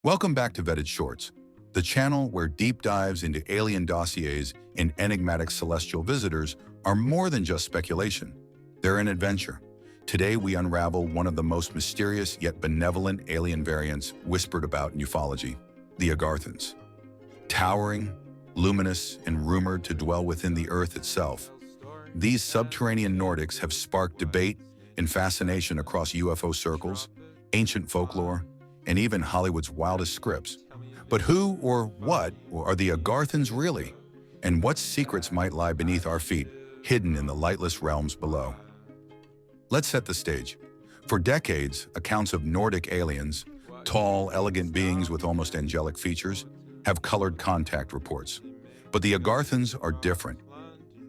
Welcome back to Vetted Shorts, the channel where deep dives into alien dossiers and enigmatic celestial visitors are more than just speculation. They're an adventure. Today we unravel one of the most mysterious yet benevolent alien variants whispered about in ufology, the Agarthans. Towering, luminous, and rumored to dwell within the Earth itself, these subterranean Nordics have sparked debate and fascination across UFO circles, ancient folklore, and even Hollywood's wildest scripts. But who or what are the Agarthans really? And what secrets might lie beneath our feet, hidden in the lightless realms below? Let's set the stage. For decades, accounts of Nordic aliens, tall, elegant beings with almost angelic features, have colored contact reports. But the Agarthans are different.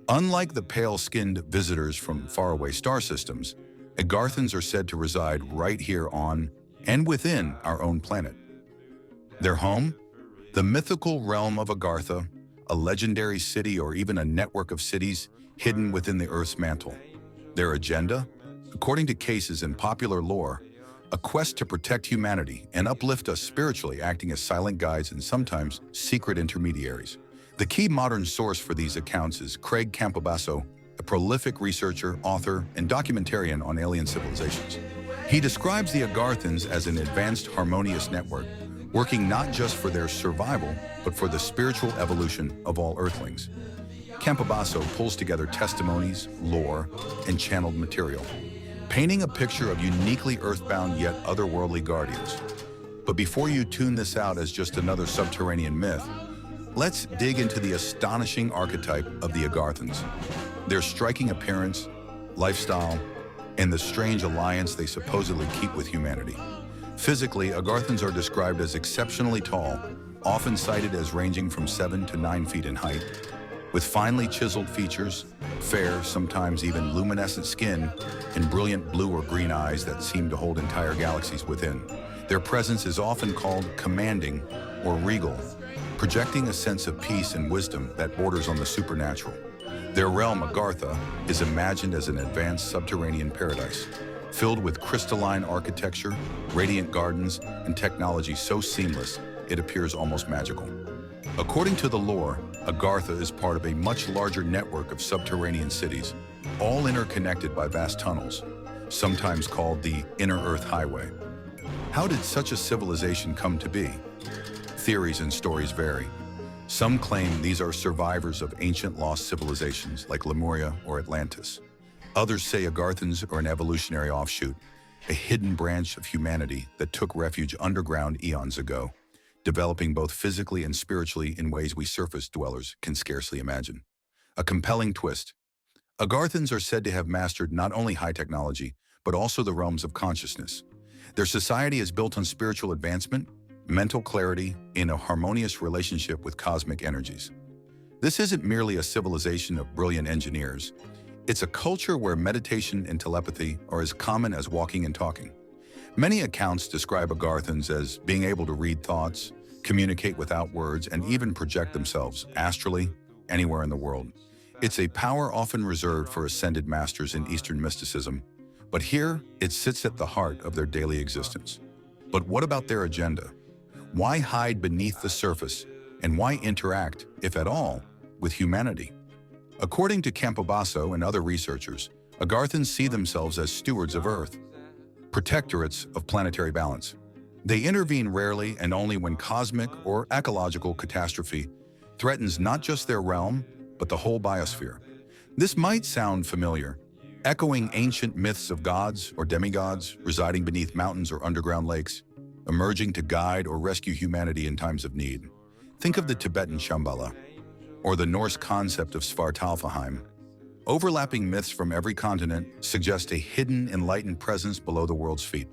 Unlike the pale-skinned visitors from faraway star systems, Agarthans are said to reside right here on and within our own planet. Their home? The mythical realm of Agartha, a legendary city or even a network of cities hidden within the Earth's mantle. Their agenda? According to cases in popular lore, a quest to protect humanity and uplift us spiritually, acting as silent guides and sometimes secret intermediaries. The key modern source for these accounts is Craig Campobasso, a prolific researcher, author, and documentarian on alien civilizations. He describes the Agarthans as an advanced, harmonious network, working not just for their survival, but for the spiritual evolution of all Earthlings. Campobasso pulls together testimonies, lore, and channeled material, painting a picture of uniquely earthbound yet otherworldly guardians. But before you tune this out as just another subterranean myth, let's dig into the astonishing archetype of the Agarthans, their striking appearance, lifestyle, and the strange alliance they supposedly keep with humanity. Physically, Agarthans are described as exceptionally tall, often cited as ranging from 7 to 9 feet in height, with finely chiseled features, fair, sometimes even luminescent skin, and brilliant blue or green eyes that seem to hold entire galaxies within. Their presence is often called commanding or regal, projecting a sense of peace and wisdom that borders on the supernatural. Their realm, Agartha, is imagined as an advanced subterranean paradise, filled with crystalline architecture, radiant gardens, and technology so seamless it appears almost magical. According to the lore, Agartha is part of a much larger network of subterranean cities, all interconnected by vast tunnels, sometimes called the Inner Earth Highway. How did such a civilization come to be? Theories and stories vary. Some claim these are survivors of ancient lost civilizations like Lemuria or Atlantis. Others say Agarthans are an evolutionary offshoot, a hidden branch of humanity that took refuge underground eons ago, developing both physically and spiritually in ways we surface dwellers can scarcely imagine. A compelling twist. Agarthans are said to have mastered not only high technology, but also the realms of consciousness. Their society is built on spiritual advancement, mental clarity, and a harmonious relationship with cosmic energies. This isn't merely a civilization of brilliant engineers. It's a culture where meditation and telepathy are as common as walking and talking. Many accounts describe Agarthans as being able to read thoughts, communicate without words, and even project themselves astrally anywhere in the world. It's a power often reserved for ascended masters in Eastern mysticism, but here it sits at the heart of their daily existence. But what about their agenda? Why hide beneath the surface, and why interact, if at all, with humanity? According to Campobasso and other researchers, Agarthans see themselves as stewards of Earth, protectorates of planetary balance. They intervene rarely and only when cosmic or ecological catastrophe threatens not just their realm, but the whole biosphere. This might sound familiar, echoing ancient myths of gods or demigods residing beneath mountains or underground lakes, emerging to guide or rescue humanity in times of need. Think of the Tibetan Shambhala, or the Norse concept of Svartalfheim. Overlapping myths from every continent suggest a hidden, enlightened presence below the world's feet.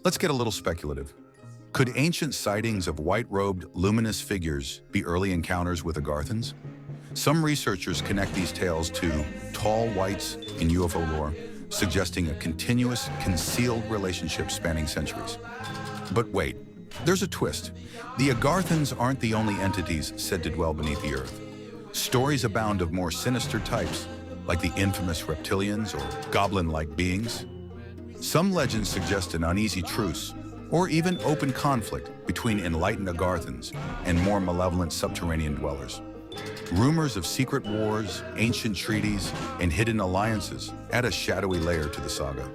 Let's get a little speculative. Could ancient sightings of white-robed, luminous figures be early encounters with Agarthans? Some researchers connect these tales to tall whites in UFO lore, suggesting a continuous, concealed relationship spanning centuries. But wait, there's a twist. The Agarthans aren't the only entities said to dwell beneath the Earth. Stories abound of more sinister types, like the infamous reptilians or goblin-like beings. Some legends suggest an uneasy truce or even open conflict between enlightened Agarthans and more malevolent subterranean dwellers. Rumors of secret wars, ancient treaties, and hidden alliances add a shadowy layer to the saga.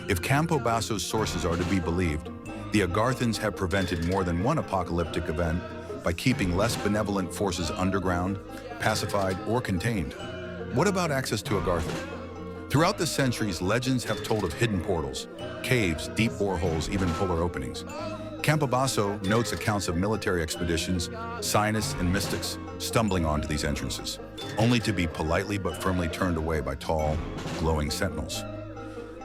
If Campobasso's sources are to be believed, the Agarthans have prevented more than one apocalyptic event by keeping less benevolent forces underground, pacified, or contained. What about access to Agartha? Throughout the centuries, legends have told of hidden portals, caves, deep boreholes, even polar openings. Campobasso notes accounts of military expeditions, scientists, and mystics stumbling onto these entrances, only to be politely but firmly turned away by tall, glowing sentinels.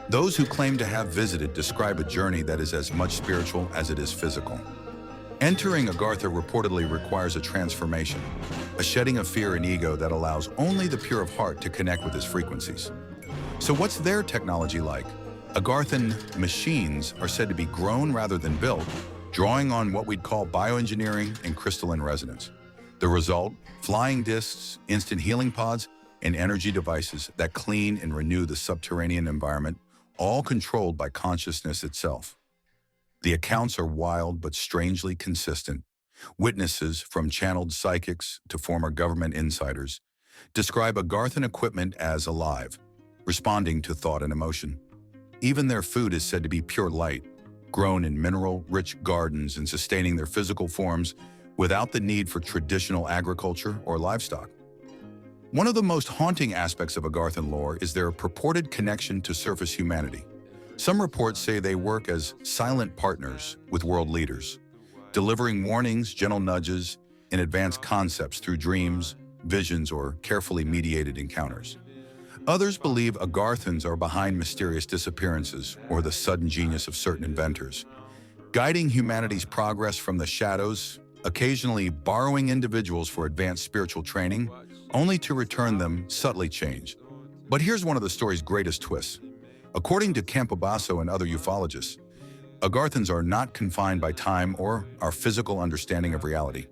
Those who claim to have visited describe a journey that is as much spiritual as it is physical. Entering Agartha reportedly requires a transformation, a shedding of fear and ego that allows only the pure of heart to connect with its frequencies. So what's their technology like? Agarthan machines are said to be grown rather than built, drawing on what we'd call bioengineering and crystalline resonance. The result, flying discs, instant healing pods, and energy devices that clean and renew the subterranean environment, all controlled by consciousness itself. The accounts are wild but strangely consistent. Witnesses, from channeled psychics to former government insiders, describe Agarthan equipment as alive, responding to thought and emotion. Even their food is said to be pure light, grown in mineral-rich gardens and sustaining their physical forms without the need for traditional agriculture or livestock. One of the most haunting aspects of Agarthan lore is their purported connection to surface humanity. Some reports say they work as silent partners with world leaders, delivering warnings, gentle nudges, and advanced concepts through dreams, visions, or carefully mediated encounters. Others believe Agarthans are behind mysterious disappearances or the sudden genius of certain inventors, guiding humanity's progress from the shadows, occasionally borrowing individuals for advanced spiritual training, only to return them subtly changed. But here's one of the story's greatest twists. According to Campobasso and other ufologists, Agarthans are not confined by time or our physical understanding of reality.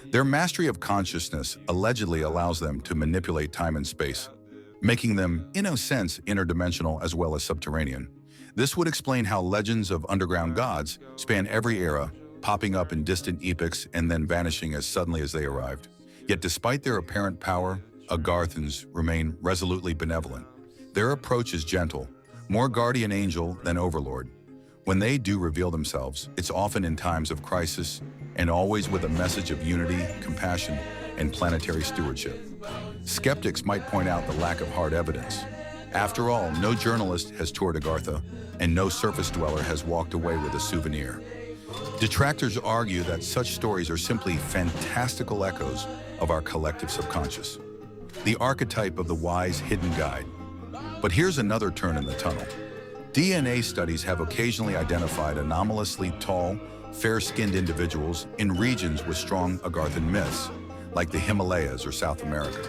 Their mastery of consciousness allegedly allows them to manipulate time and space, making them, in a sense, interdimensional as well as subterranean. This would explain how legends of underground gods span every era, popping up in distant epochs and then vanishing as suddenly as they arrived. Yet despite their apparent power, Agarthans remain resolutely benevolent. Their approach is gentle, more guardian angel than overlord. When they do reveal themselves, it's often in times of crisis and always with a message of unity, compassion, and planetary stewardship. Skeptics might point out the lack of hard evidence. After all, no journalist has toured Agartha, and no surface dweller has walked away with a souvenir. Detractors argue that such stories are simply fantastical echoes of our collective subconscious, the archetype of the wise hidden guide. But here's another turn in the tunnel. DNA studies have occasionally identified anomalously tall, fair-skinned individuals in regions with strong Agarthan myths, like the Himalayas or South America.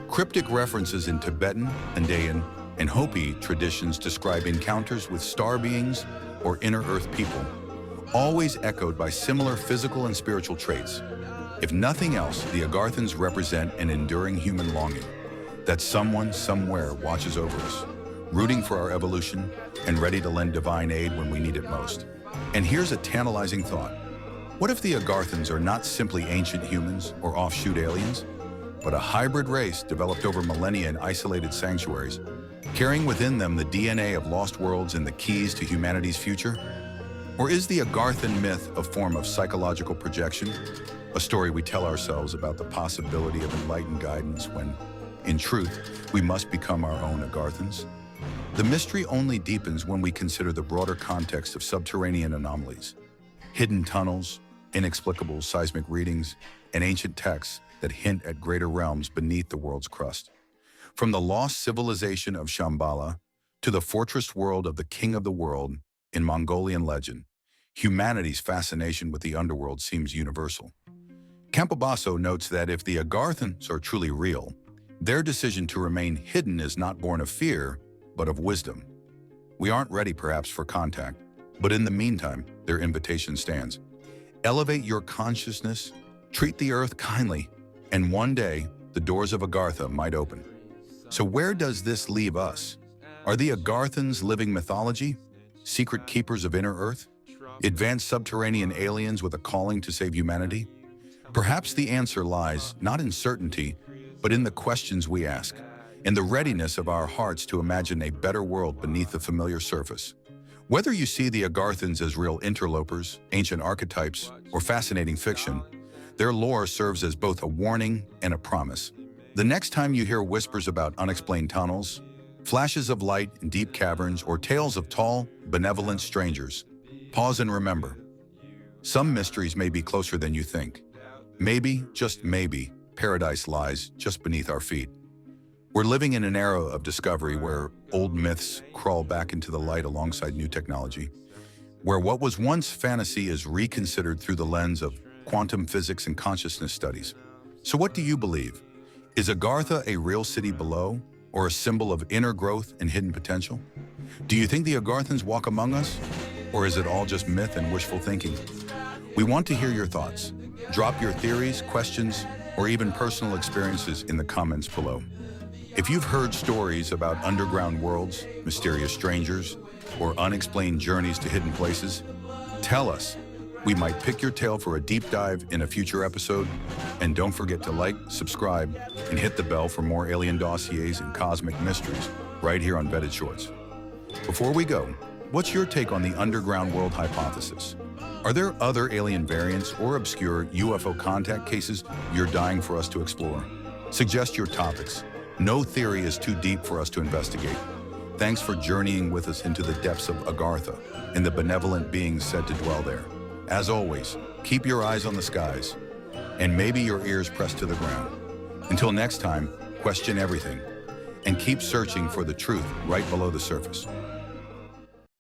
Cryptic references in Tibetan, Andean, and Hopi traditions describe encounters with star beings or inner earth people, always echoed by similar physical and spiritual traits. If nothing else, the Agarthans represent an enduring human longing that someone somewhere watches over us, rooting for our evolution and ready to lend divine aid when we need it most. And here's a tantalizing thought. What if the Agarthans are not simply ancient humans or offshoot aliens, but a hybrid race developed over millennia in isolated sanctuaries, carrying within them the DNA of lost worlds and the keys to humanity's future? Or is the Agarthan myth a form of psychological projection, a story we tell ourselves about the possibility of enlightened guidance when, in truth, we must become our own Agarthans? The mystery only deepens when we consider the broader context of subterranean anomalies, hidden tunnels, inexplicable seismic readings, and ancient texts that hint at greater realms beneath the world's crust. From the lost civilization of Shambhala to the fortress world of the King of the World in Mongolian legend, humanity's fascination with the underworld seems universal. Campobasso notes that if the Agarthans are truly real, their decision to remain hidden is not born of fear, but of wisdom. We aren't ready perhaps for contact, but in the meantime, their invitation stands. Elevate your consciousness, treat the earth kindly, and one day, the doors of Agartha might open. So where does this leave us? Are the Agarthans living mythology, secret keepers of inner earth? Advanced subterranean aliens with a calling to save humanity? Perhaps the answer lies not in certainty, but in the questions we ask, and the readiness of our hearts to imagine a better world beneath the familiar surface. Whether you see the Agarthans as real interlopers, ancient archetypes, or fascinating fiction, their lore serves as both a warning and a promise. The next time you hear whispers about unexplained tunnels, flashes of light in deep caverns, or tales of tall, benevolent strangers, pause and remember. Some mysteries may be closer than you think. Maybe, just maybe, paradise lies just beneath our feet. We're living in an era of discovery where old myths crawl back into the light alongside new technology, where what was once fantasy is reconsidered through the lens of quantum physics and consciousness studies. So what do you believe? Is Agartha a real city below, or a symbol of inner growth and hidden potential? Do you think the Agarthans walk among us, or is it all just myth and wishful thinking? We want to hear your thoughts. Drop your theories, questions, or even personal experiences in the comments below. If you've heard stories about underground worlds, mysterious strangers, or unexplained journeys to hidden places, tell us. We might pick your tale for a deep dive in a future episode. And don't forget to like, subscribe, and hit the bell for more alien dossiers and cosmic mysteries right here on Vetted Shorts. Before we go, what's your take on the underground world hypothesis? Are there other alien variants or obscure UFO contact cases you're dying for us to explore? Suggest your topics. No theory is too deep for us to investigate. Thanks for journeying with us into the depths of Agartha and the benevolent beings said to dwell there. As always, keep your eyes on the skies and maybe your ears pressed to the ground. Until next time, question everything and keep searching for the truth right below the surface.